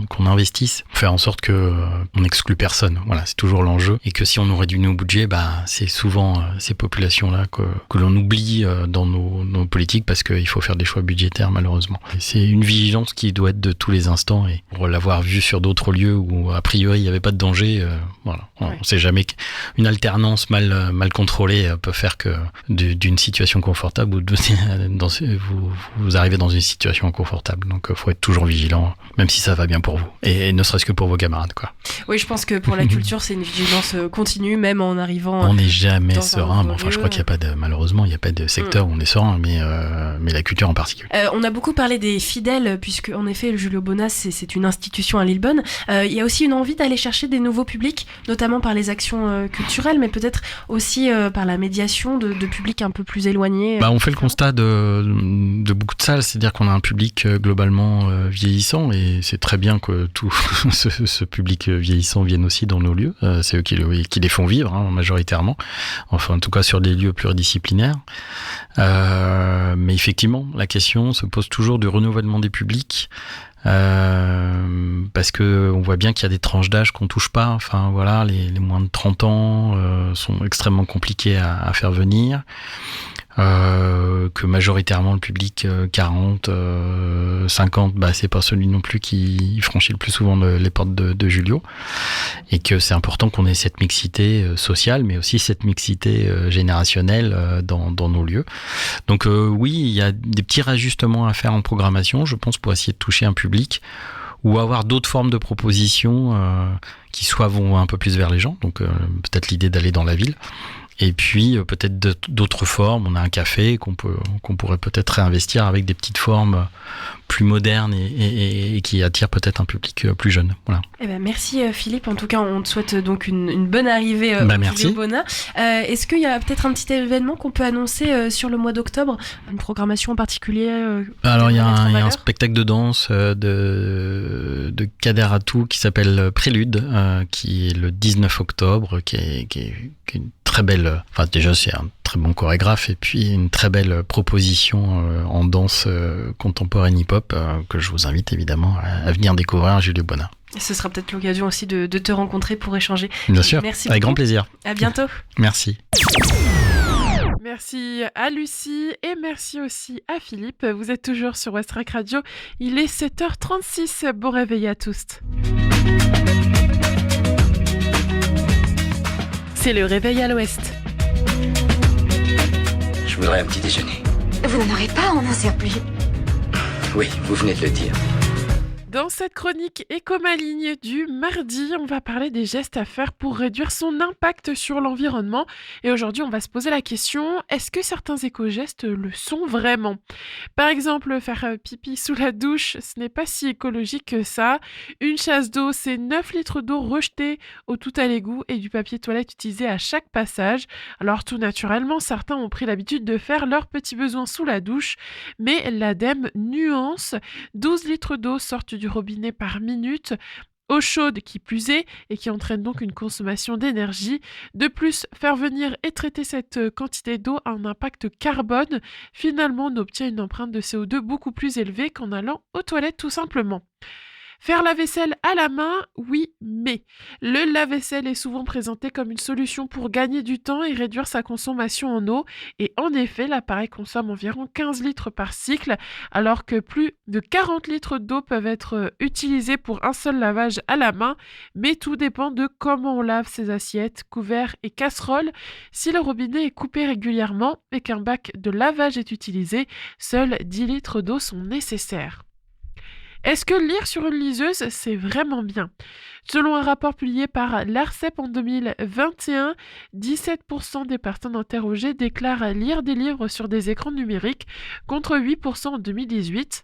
qu'on investisse, faire en sorte que on n'exclut personne. Voilà, c'est toujours l'enjeu. Et que si on nous réduit nos budgets, c'est souvent ces populations-là que l'on oublie dans nos politiques parce qu'il faut faire des choix budgétaires, malheureusement. Et c'est une vigilance qui doit être de tous les instants. Et pour l'avoir vu sur d'autres lieux où, a priori, il n'y avait pas de danger, voilà. On ne sait jamais qu'une alternance mal contrôlée peut faire que d'une situation confortable ou vous arrivez dans une situation inconfortable. Donc, faut être toujours vigilant, même si ça va bien pour vous. Et ne serait-ce que pour vos camarades, quoi. Oui, je pense que pour la culture, c'est une vigilance continue, même en arrivant. On n'est jamais serein. Enfin, je crois qu'il n'y a pas malheureusement, il n'y a pas de secteur où on est serein, mais la culture en particulier. On a beaucoup parlé des fidèles, puisque, en effet, le Julio Bona, c'est une institution à Lillebonne. Il y a aussi une envie d'aller chercher des nouveaux publics, notamment par les actions culturelles, mais peut-être aussi par la médiation de publics un peu plus éloignés. On fait le constat de beaucoup de salles, c'est-à-dire qu'on a un public globalement vieillissant, et c'est très bien que tout ce public vieillissant vienne aussi dans nos lieux. C'est eux qui les font vivre, majoritairement, enfin en tout cas sur des lieux pluridisciplinaires. Mais effectivement, la question se pose toujours du renouvellement des publics. Parce que on voit bien qu'il y a des tranches d'âge qu'on touche pas. Enfin voilà, les moins de 30 ans sont extrêmement compliqués à faire venir. Que majoritairement le public 40, 50, c'est pas celui non plus qui franchit le plus souvent les portes de Julio, et que c'est important qu'on ait cette mixité sociale, mais aussi cette mixité générationnelle dans nos lieux. Donc oui, il y a des petits réajustements à faire en programmation, je pense, pour essayer de toucher un public, ou avoir d'autres formes de propositions qui soit vont un peu plus vers les gens, donc peut-être l'idée d'aller dans la ville. Et puis peut-être d'autres formes. On a un café qu'on pourrait peut-être réinvestir avec des petites formes plus modernes et qui attirent peut-être un public plus jeune. Voilà. Merci Philippe. En tout cas, on te souhaite donc une bonne arrivée au Julio Bona. Est-ce qu'il y a peut-être un petit événement qu'on peut annoncer sur le mois d'octobre, une programmation en particulier Alors il y a un spectacle de danse de Kader Atou qui s'appelle Prélude, qui est le 19 octobre, qui est une très belle, enfin déjà c'est un très bon chorégraphe, et puis une très belle proposition en danse contemporaine hip-hop que je vous invite évidemment à venir découvrir, Julio Bona. Ce sera peut-être l'occasion aussi de te rencontrer pour échanger. Bien sûr, merci avec beaucoup. Grand plaisir. À bientôt. Merci. Merci à Lucie et merci aussi à Philippe. Vous êtes toujours sur Westrack Radio. Il est 7h36. Bon réveil à tous. C'est le réveil à l'ouest. Je voudrais un petit déjeuner. Vous n'en aurez pas, on n'en sert plus. Oui, vous venez de le dire. Dans cette chronique Éco-Maligne du mardi, on va parler des gestes à faire pour réduire son impact sur l'environnement. Et aujourd'hui, on va se poser la question, est-ce que certains éco-gestes le sont vraiment ? Par exemple, faire pipi sous la douche, ce n'est pas si écologique que ça. Une chasse d'eau, c'est 9 litres d'eau rejetés au tout à l'égout et du papier toilette utilisé à chaque passage. Alors tout naturellement, certains ont pris l'habitude de faire leurs petits besoins sous la douche, mais l'ADEME nuance, 12 litres d'eau sortent du robinet par minute, eau chaude qui plus est et qui entraîne donc une consommation d'énergie. De plus, faire venir et traiter cette quantité d'eau a un impact carbone. Finalement, on obtient une empreinte de CO2 beaucoup plus élevée qu'en allant aux toilettes tout simplement. Faire la vaisselle à la main, oui, mais le lave-vaisselle est souvent présenté comme une solution pour gagner du temps et réduire sa consommation en eau. Et en effet, l'appareil consomme environ 15 litres par cycle, alors que plus de 40 litres d'eau peuvent être utilisés pour un seul lavage à la main. Mais tout dépend de comment on lave ses assiettes, couverts et casseroles. Si le robinet est coupé régulièrement et qu'un bac de lavage est utilisé, seuls 10 litres d'eau sont nécessaires. Est-ce que lire sur une liseuse, c'est vraiment bien ? Selon un rapport publié par l'ARCEP en 2021, 17% des personnes interrogées déclarent lire des livres sur des écrans numériques, contre 8% en 2018.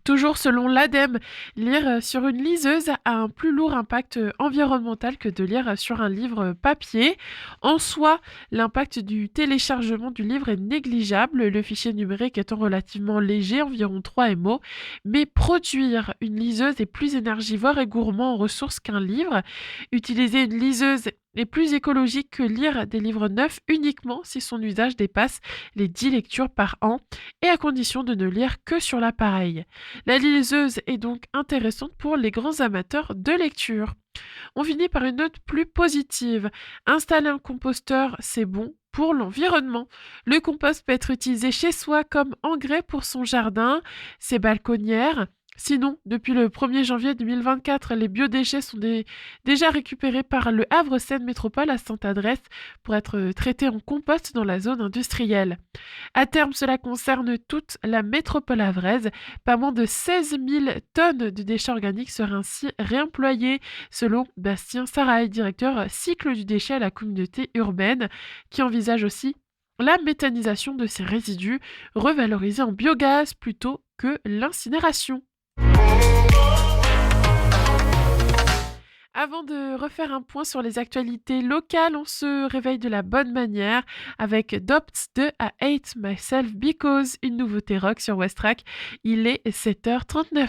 Toujours selon l'ADEME, lire sur une liseuse a un plus lourd impact environnemental que de lire sur un livre papier. En soi, l'impact du téléchargement du livre est négligeable, le fichier numérique étant relativement léger, environ 3 MO, mais produire une liseuse est plus énergivore et gourmand en ressources qu'un livre. Utiliser une liseuse est plus écologique que lire des livres neufs uniquement si son usage dépasse les 10 lectures par an et à condition de ne lire que sur l'appareil. La liseuse est donc intéressante pour les grands amateurs de lecture. On finit par une note plus positive. Installer un composteur, c'est bon pour l'environnement. Le compost peut être utilisé chez soi comme engrais pour son jardin, ses balconnières. Sinon, depuis le 1er janvier 2024, les biodéchets sont déjà récupérés par le Havre Seine Métropole à Sainte-Adresse pour être traités en compost dans la zone industrielle. À terme, cela concerne toute la métropole havraise. Pas moins de 16 000 tonnes de déchets organiques seraient ainsi réemployés, selon Bastien Saraï, directeur cycle du déchet à la communauté urbaine, qui envisage aussi la méthanisation de ces résidus, revalorisés en biogaz plutôt que l'incinération. Avant de refaire un point sur les actualités locales, on se réveille de la bonne manière avec Dopts de I Hate Myself Because, une nouveauté rock sur Westrack. Il est 7h39.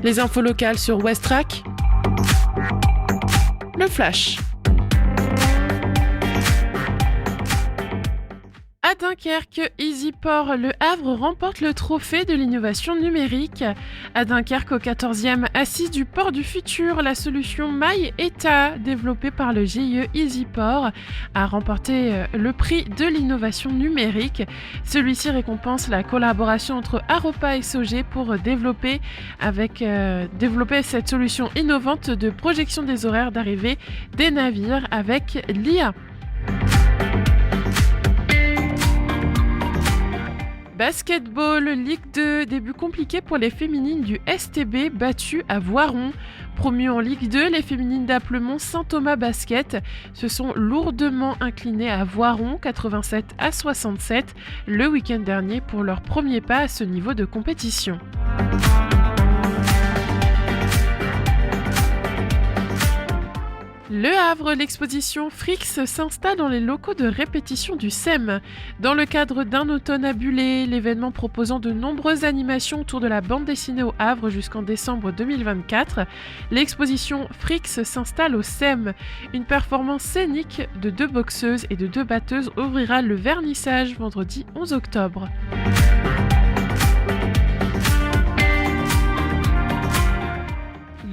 Les infos locales sur Westrack. Le Flash. À Dunkerque, EasyPort Le Havre remporte le trophée de l'innovation numérique. À Dunkerque, au 14e Assise du Port du Futur, la solution MyETA, développée par le GIE EasyPort, a remporté le prix de l'innovation numérique. Celui-ci récompense la collaboration entre Aropa et Sogé pour développer cette solution innovante de projection des horaires d'arrivée des navires avec l'IA. Basketball, Ligue 2, début compliqué pour les féminines du STB battues à Voiron. Promues en Ligue 2, les féminines d'Applemont Saint-Thomas Basket se sont lourdement inclinées à Voiron, 87-67, le week-end dernier pour leur premier pas à ce niveau de compétition. Le Havre, l'exposition Frix s'installe dans les locaux de répétition du SEM. Dans le cadre d'un automne à Bullé, l'événement proposant de nombreuses animations autour de la bande dessinée au Havre jusqu'en décembre 2024, l'exposition Frix s'installe au SEM. Une performance scénique de 2 boxeuses et de 2 batteuses ouvrira le vernissage vendredi 11 octobre.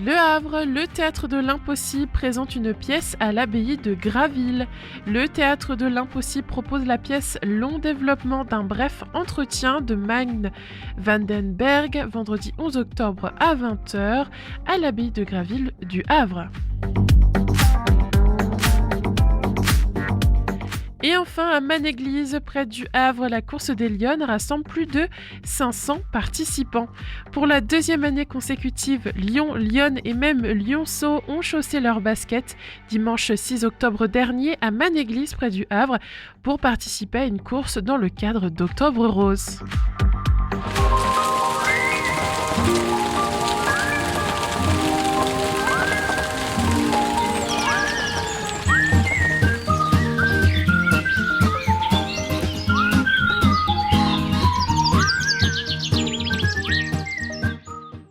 Le Havre, le Théâtre de l'Impossible présente une pièce à l'abbaye de Graville. Le Théâtre de l'Impossible propose la pièce Long développement d'un bref entretien de Magne Vandenberg, vendredi 11 octobre à 20h, à l'abbaye de Graville du Havre. Et enfin, à Manéglise, près du Havre, la course des Lyonnes rassemble plus de 500 participants. Pour la 2e année consécutive, Lyon, Lyon et même Lyonceau ont chaussé leurs baskets dimanche 6 octobre dernier à Manéglise, près du Havre, pour participer à une course dans le cadre d'Octobre Rose.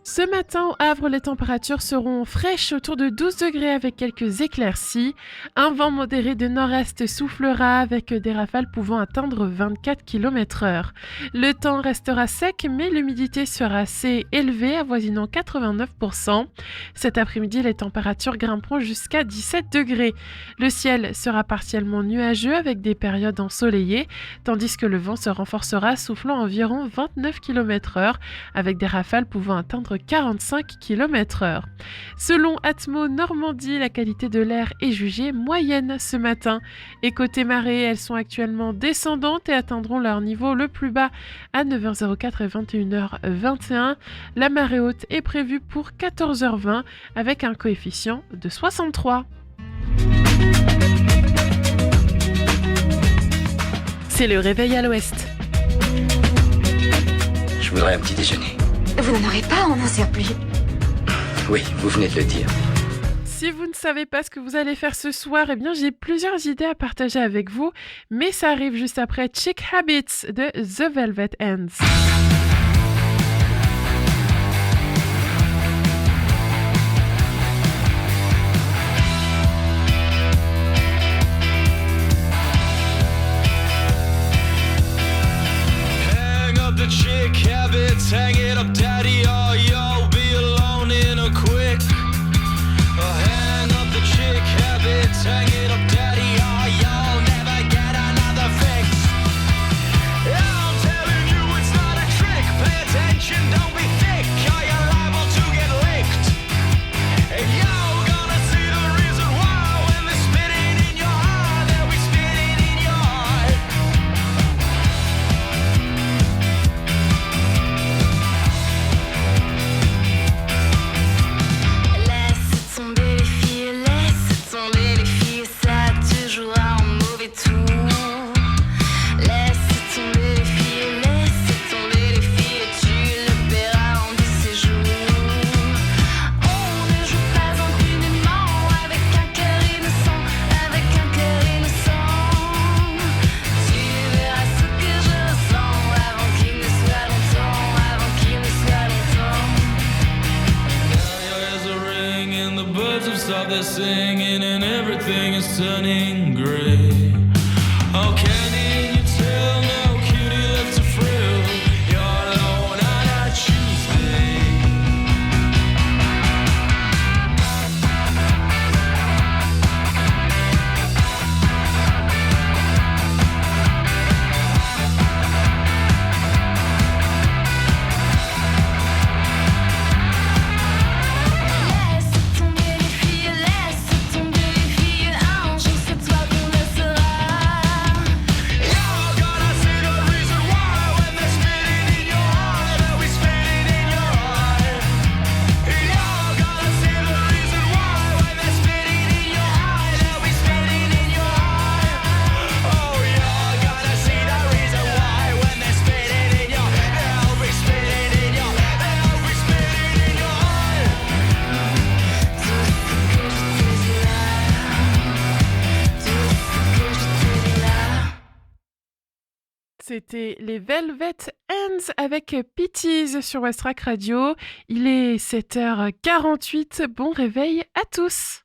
Ce matin au Havre, les températures seront fraîches autour de 12 degrés avec quelques éclaircies. Un vent modéré de nord-est soufflera avec des rafales pouvant atteindre 24 km/h. Le temps restera sec mais l'humidité sera assez élevée, avoisinant 89%. Cet après-midi, les températures grimperont jusqu'à 17 degrés. Le ciel sera partiellement nuageux avec des périodes ensoleillées, tandis que le vent se renforcera soufflant environ 29 km/h avec des rafales pouvant atteindre 45 km/h. Selon Atmo Normandie, la qualité de l'air est jugée moyenne ce matin. Et côté marée, elles sont actuellement descendantes et atteindront leur niveau le plus bas à 9h04 et 21h21. La marée haute est prévue pour 14h20 avec un coefficient de 63. C'est le réveil à l'ouest. Je voudrais un petit déjeuner. Vous n'en aurez pas en un surplus. Oui, vous venez de le dire. Si vous ne savez pas ce que vous allez faire ce soir, eh bien j'ai plusieurs idées à partager avec vous, mais ça arrive juste après Chick Habits de The Velvet Ends. The chick habits, hang it up, daddy, oh, you'll be alone in a quick. Hang up the chick habits, hang it up, daddy, oh, you'll never get another fix. I'm telling you it's not a trick, pay attention, don't be thick, or you're liable to get licked. And you're gonna see the reason why when they're spitting in your eye, they'll be spitting in your eye. They're singing and everything is turning grey. Oh, candy, you tell no cutie left to frill. You're alone on a Tuesday. C'était les Velvet Hands avec Pitties sur Westrack Radio. Il est 7h48. Bon réveil à tous.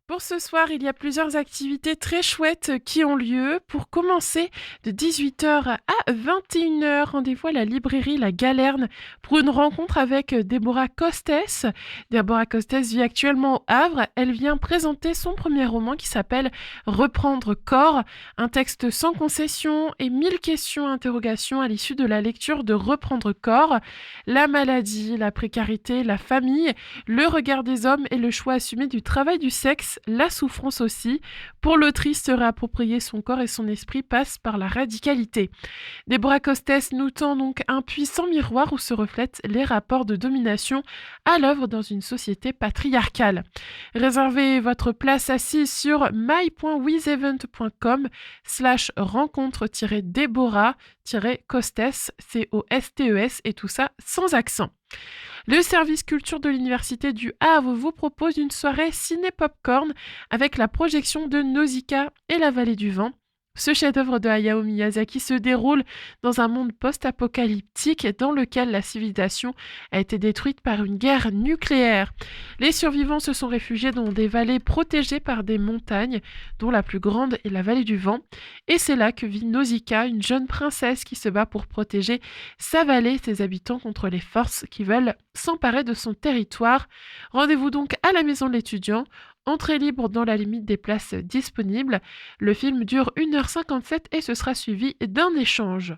Pour ce soir, il y a plusieurs activités très chouettes qui ont lieu. Pour commencer, de 18h à 21h, rendez-vous à la librairie La Galerne pour une rencontre avec Déborah Costès. Déborah Costès vit actuellement au Havre. Elle vient présenter son premier roman qui s'appelle Reprendre corps, un texte sans concession et 1000 questions interrogations à l'issue de la lecture de Reprendre corps. La maladie, la précarité, la famille, le regard des hommes et le choix assumé du travail du sexe, la souffrance aussi. Pour l'autrice, se réapproprier son corps et son esprit passe par la radicalité. Déborah Costès nous tend donc un puissant miroir où se reflètent les rapports de domination à l'œuvre dans une société patriarcale. Réservez votre place assise sur my.wizevent.com/rencontre-déborah-costes, COSTES, et tout ça sans accent. Le service culture de l'Université du Havre vous propose une soirée ciné-popcorn avec la projection de Nausicaa et la vallée du vent. Ce chef-d'œuvre de Hayao Miyazaki se déroule dans un monde post-apocalyptique dans lequel la civilisation a été détruite par une guerre nucléaire. Les survivants se sont réfugiés dans des vallées protégées par des montagnes, dont la plus grande est la vallée du vent. Et c'est là que vit Nausicaa, une jeune princesse qui se bat pour protéger sa vallée et ses habitants contre les forces qui veulent s'emparer de son territoire. Rendez-vous donc à la maison de l'étudiant. Entrée libre dans la limite des places disponibles. Le film dure 1h57 et ce sera suivi d'un échange.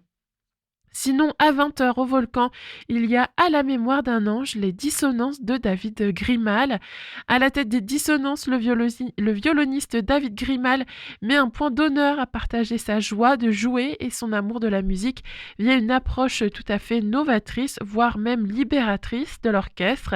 Sinon, à 20h au Volcan, il y a À la mémoire d'un ange, les dissonances de David Grimal. À la tête des dissonances, le violoniste David Grimal met un point d'honneur à partager sa joie de jouer et son amour de la musique via une approche tout à fait novatrice, voire même libératrice de l'orchestre.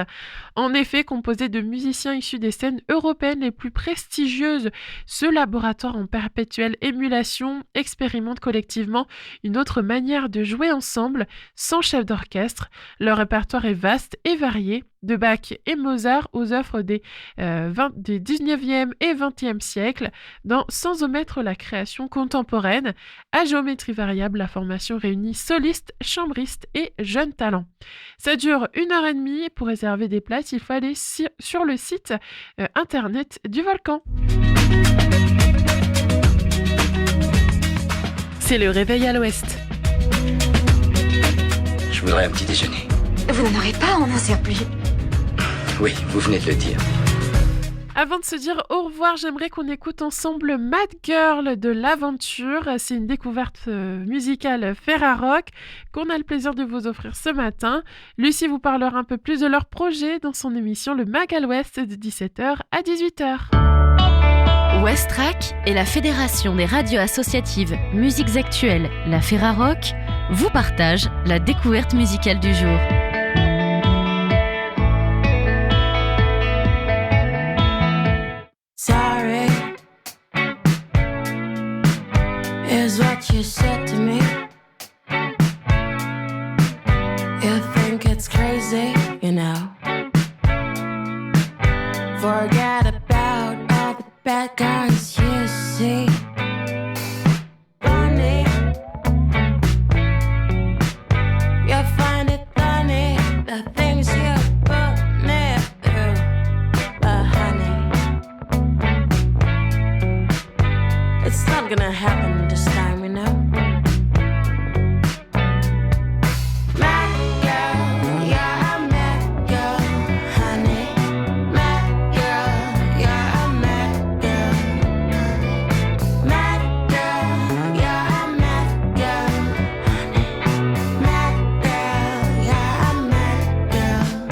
En effet, composé de musiciens issus des scènes européennes les plus prestigieuses, ce laboratoire en perpétuelle émulation expérimente collectivement une autre manière de jouer ensemble, sans chef d'orchestre. Leur répertoire est vaste et varié, de Bach et Mozart aux œuvres des 19e et 20e siècles, sans omettre la création contemporaine. À géométrie variable, la formation réunit solistes, chambristes et jeunes talents. Ça dure 1h30. Pour réserver des places, il faut aller sur le site internet du Volcan. C'est le réveil à l'Ouest. Je voudrais un petit déjeuner. Vous n'en aurez pas, on n'en sert plus. Oui, vous venez de le dire. Avant de se dire au revoir, j'aimerais qu'on écoute ensemble Mad Girl de l'Aventure. C'est une découverte musicale Ferrarock qu'on a le plaisir de vous offrir ce matin. Lucie vous parlera un peu plus de leur projet dans son émission Le Mag à l'Ouest de 17h à 18h. Westrack et la Fédération des radios associatives Musiques Actuelles, la Ferrarock, vous partagent la découverte musicale du jour. Sorry is what you said to me. You think it's crazy, you know. Forget about all the bad guys you see. Funny, you find it funny, the things you put me through. But honey, it's not gonna happen this time, you know. Mad girl, you're a mad girl, honey. Mad girl, you're a mad girl. Mad girl, you're a mad girl, honey. Mad girl, you're a mad girl.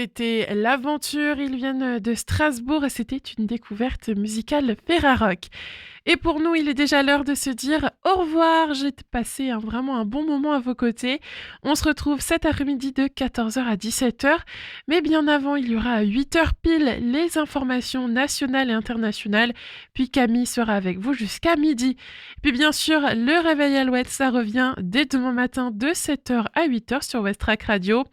C'était l'aventure, ils viennent de Strasbourg et c'était une découverte musicale Ferrarock. Et pour nous, il est déjà l'heure de se dire au revoir. J'ai passé vraiment un bon moment à vos côtés. On se retrouve cet après-midi de 14h à 17h. Mais bien avant, il y aura à 8h pile les informations nationales et internationales. Puis Camille sera avec vous jusqu'à midi. Puis bien sûr, le réveil Alouette, ça revient dès demain matin de 7h à 8h sur Westrack Radio.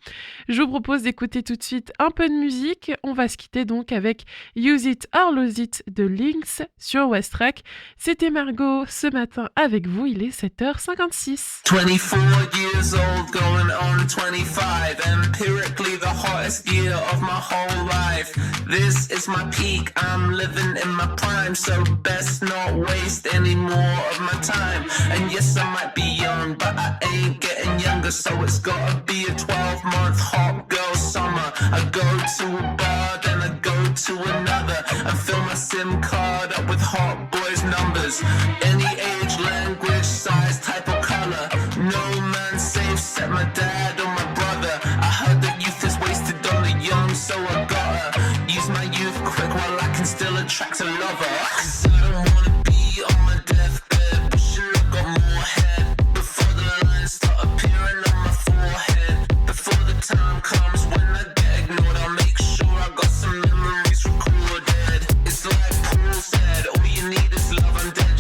Je vous propose d'écouter tout de suite un peu de musique. On va se quitter donc avec Use It or Lose It de Lynx sur Westrack. C'était Margot ce matin avec vous, il est 7h56. 24 years old, going on 25. Empirically the hottest year of my whole life. This is my peak, I'm living in my prime. So best not waste any more of my time. And yes, I might be young, but I ain't getting younger. So it's gotta be a 12-month hot girl summer. I go to a bar, then I go to another. And fill my SIM card up with hot boys numbers. Any age, language, size, type or color. No man safe except my dad or my brother. I heard that youth is wasted on the young, so I gotta use my youth quick while I can still attract a lover. 'Cause I don't wanna be on my deathbed, wishing I got more head. Before the lines start appearing on my forehead. Before the time comes when I get ignored, I'll make sure I got some memories recorded. It's like Paul said, all you need is love. I'm dead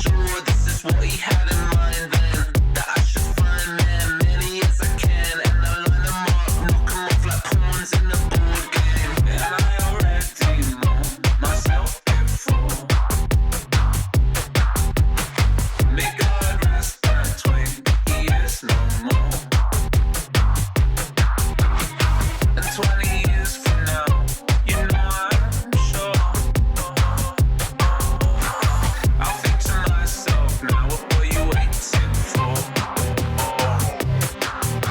sure this is what he had in mind then. That I should find them many as I can, and I'll line them up, knock them off like pawns in a board game. And I already know myself before. May God rest between, he is no more. And 20 years from now, you know I'm sure I'll think to myself now, what were you waiting for?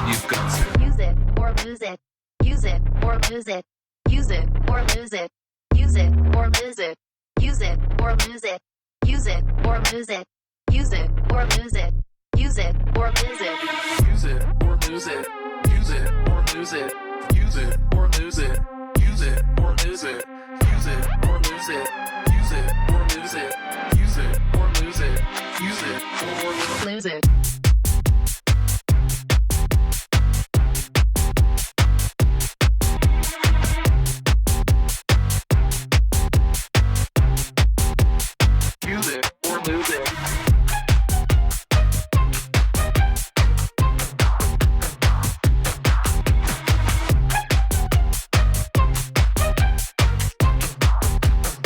You've got to Use it or lose it. Use it or lose it. Use it or lose it. Use it or lose it. Use it or lose it. Use it or lose it. Use it or lose it. Use it or lose it. use it or lose it. Use it or lose it. Use it or lose it. Use it or lose it. Use it or lose it. Use it or lose it. Use it or lose it. Use it or Lose it. use it or lose it.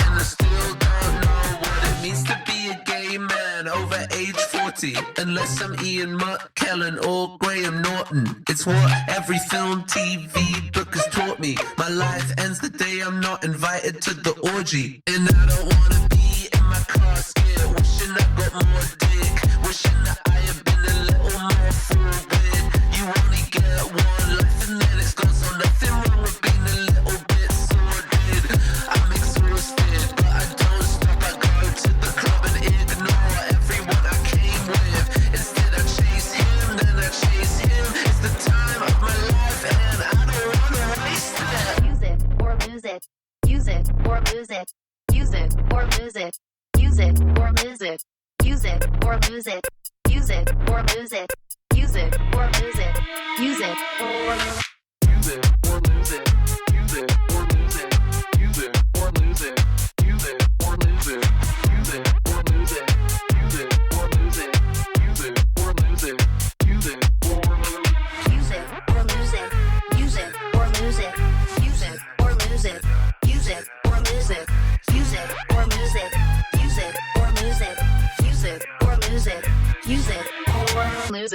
And I still don't know what it means to be a gay man over age 40. Unless I'm Ian McKellen or Graham Norton. It's what every film, TV, book has taught me. My life ends the day I'm not invited to the orgy. And I don't wanna be in my casket, wishing I got more dick, wishing that I had been a little more forward. You only get one life and then it's gone, so nothing wrong with being a little bit sordid. I'm exhausted, but I don't stop. I go to the club and ignore everyone I came with. Instead I chase him, then I chase him. It's the time of my life and I don't wanna waste it. Use it or lose it. Use it or lose it. Use it or lose it. Use it or lose it. Use it or lose it. Use it or lose it. Use it or lose it. Use it or lose it. Use it